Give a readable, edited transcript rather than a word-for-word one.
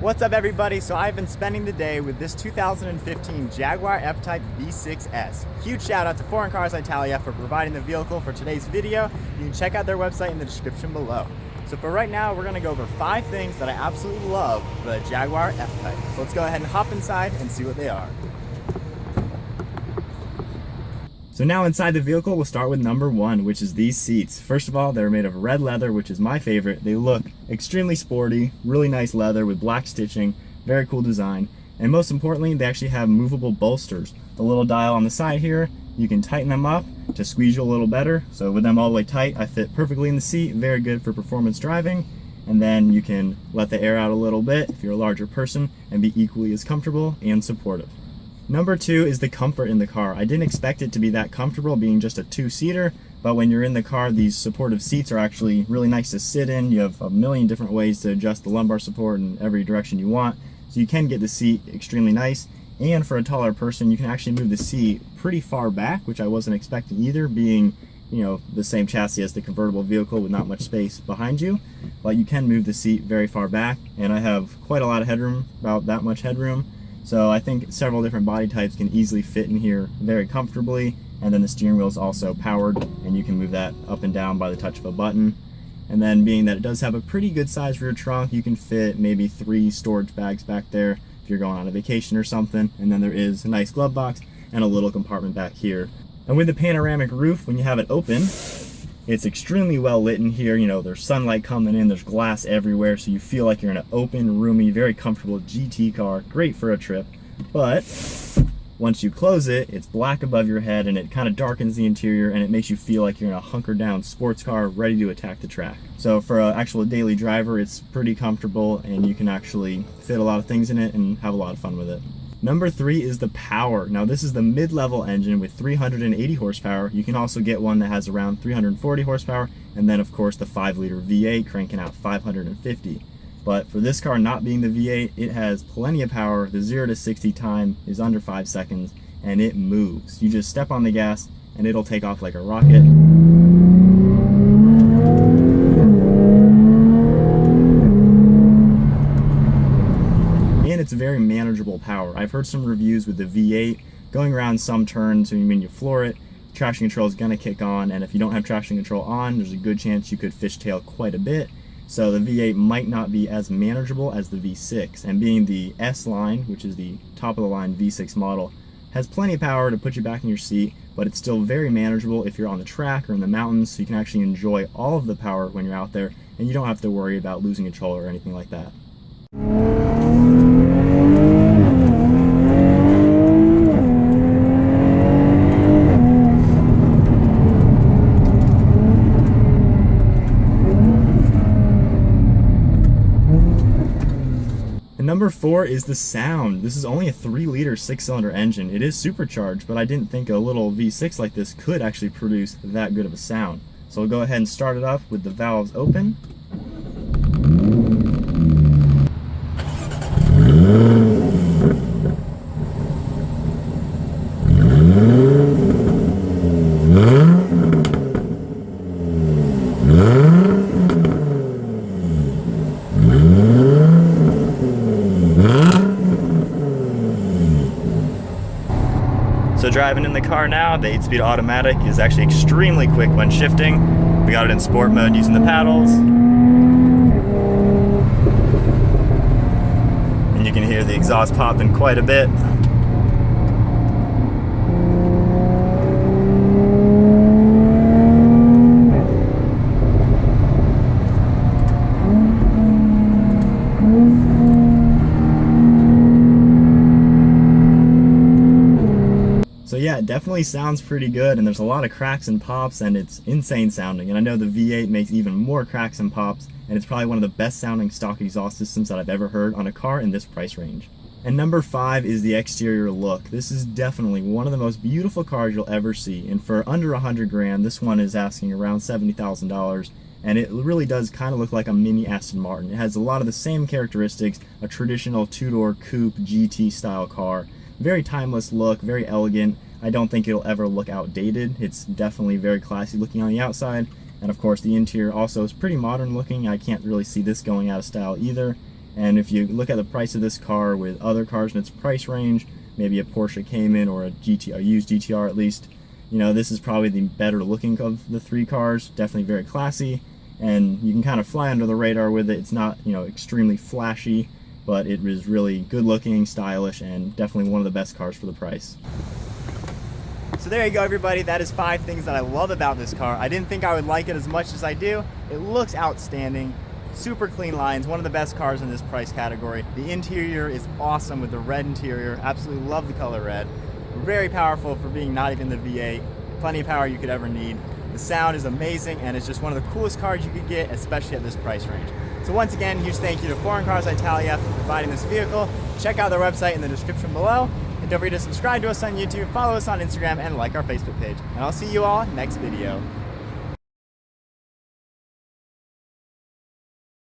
What's up everybody? So I've been spending the day with this 2015 Jaguar F-Type V6S. Huge shout out to Foreign Cars Italia for providing the vehicle for today's video. You can check out their website in the description below. So for right now, we're going to go over 5 things that I absolutely love with the Jaguar F-Type. So let's go ahead and hop inside and see what they are. So now inside the vehicle, we'll start with number 1, which is these seats. First of all, they're made of red leather, which is my favorite. They look extremely sporty, really nice leather with black stitching, very cool design. And most importantly, they actually have movable bolsters. The little dial on the side here, you can tighten them up to squeeze you a little better. So with them all the way tight, I fit perfectly in the seat, very good for performance driving. And then you can let the air out a little bit if you're a larger person and be equally as comfortable and supportive. Number 2 is the comfort in the car. I didn't expect it to be that comfortable being just a 2-seater, but when you're in the car, these supportive seats are actually really nice to sit in. You have a million different ways to adjust the lumbar support in every direction you want. So you can get the seat extremely nice. And for a taller person, you can actually move the seat pretty far back, which I wasn't expecting either, being, the same chassis as the convertible vehicle with not much space behind you. But you can move the seat very far back, and I have quite a lot of headroom, about that much headroom. So I think several different body types can easily fit in here very comfortably. And then the steering wheel is also powered, and you can move that up and down by the touch of a button. And then being that it does have a pretty good sized rear trunk, you can fit maybe 3 storage bags back there if you're going on a vacation or something. And then there is a nice glove box and a little compartment back here. And with the panoramic roof, when you have it open, it's extremely well lit in here. There's sunlight coming in, there's glass everywhere, so you feel like you're in an open, roomy, very comfortable GT car. Great for a trip. But once you close it, it's black above your head and it kind of darkens the interior, and it makes you feel like you're in a hunkered down sports car ready to attack the track. So for an actual daily driver, it's pretty comfortable and you can actually fit a lot of things in it and have a lot of fun with it. Number 3 is the power. Now this is the mid-level engine with 380 horsepower. You can also get one that has around 340 horsepower, and then of course the 5-liter V8 cranking out 550. But for this car not being the V8, it has plenty of power. The 0 to 60 time is under 5 seconds, and it moves. You just step on the gas and it'll take off like a rocket. And it's very manageable power. I've heard some reviews with the V8 going around some turns, when you floor it, traction control is gonna kick on, and if you don't have traction control on, there's a good chance you could fishtail quite a bit. So the V8 might not be as manageable as the V6, and being the S line, which is the top of the line V6 model, has plenty of power to put you back in your seat, but it's still very manageable if you're on the track or in the mountains, so you can actually enjoy all of the power when you're out there, and you don't have to worry about losing control or anything like that. Number 4 is the sound. This is only a 3-liter 6-cylinder engine. It is supercharged, but I didn't think a little V6 like this could actually produce that good of a sound. So we'll go ahead and start it up with the valves open. So driving in the car now, the 8-speed automatic is actually extremely quick when shifting. We got it in sport mode using the paddles. And you can hear the exhaust popping quite a bit. So yeah, it definitely sounds pretty good, and there's a lot of cracks and pops, and it's insane sounding. And I know the V8 makes even more cracks and pops, and it's probably one of the best sounding stock exhaust systems that I've ever heard on a car in this price range. And number 5 is the exterior look. This is definitely one of the most beautiful cars you'll ever see, and for under 100 grand, this one is asking around $70,000, and it really does kind of look like a mini Aston Martin. It has a lot of the same characteristics, a traditional 2-door coupe GT style car. Very timeless look, very elegant. I don't think it'll ever look outdated. It's definitely very classy looking on the outside, And of course the interior also is pretty modern looking. I can't really see this going out of style either. And if you look at the price of this car with other cars in its price range, maybe a Porsche Cayman or a used GTR at least, you know, this is probably the better looking of the three cars. Definitely very classy, and you can kind of fly under the radar with it. It's not, you know, extremely flashy, but it is really good looking, stylish, and definitely one of the best cars for the price. So there you go, everybody. That is 5 things that I love about this car. I didn't think I would like it as much as I do. It looks outstanding. Super clean lines, one of the best cars in this price category. The interior is awesome with the red interior. Absolutely love the color red. Very powerful for being not even the V8. Plenty of power you could ever need. The sound is amazing, and it's just one of the coolest cars you could get, especially at this price range. So once again, huge thank you to Foreign Cars Italia for providing this vehicle. Check out their website in the description below. And don't forget to subscribe to us on YouTube, follow us on Instagram, and like our Facebook page. And I'll see you all next video.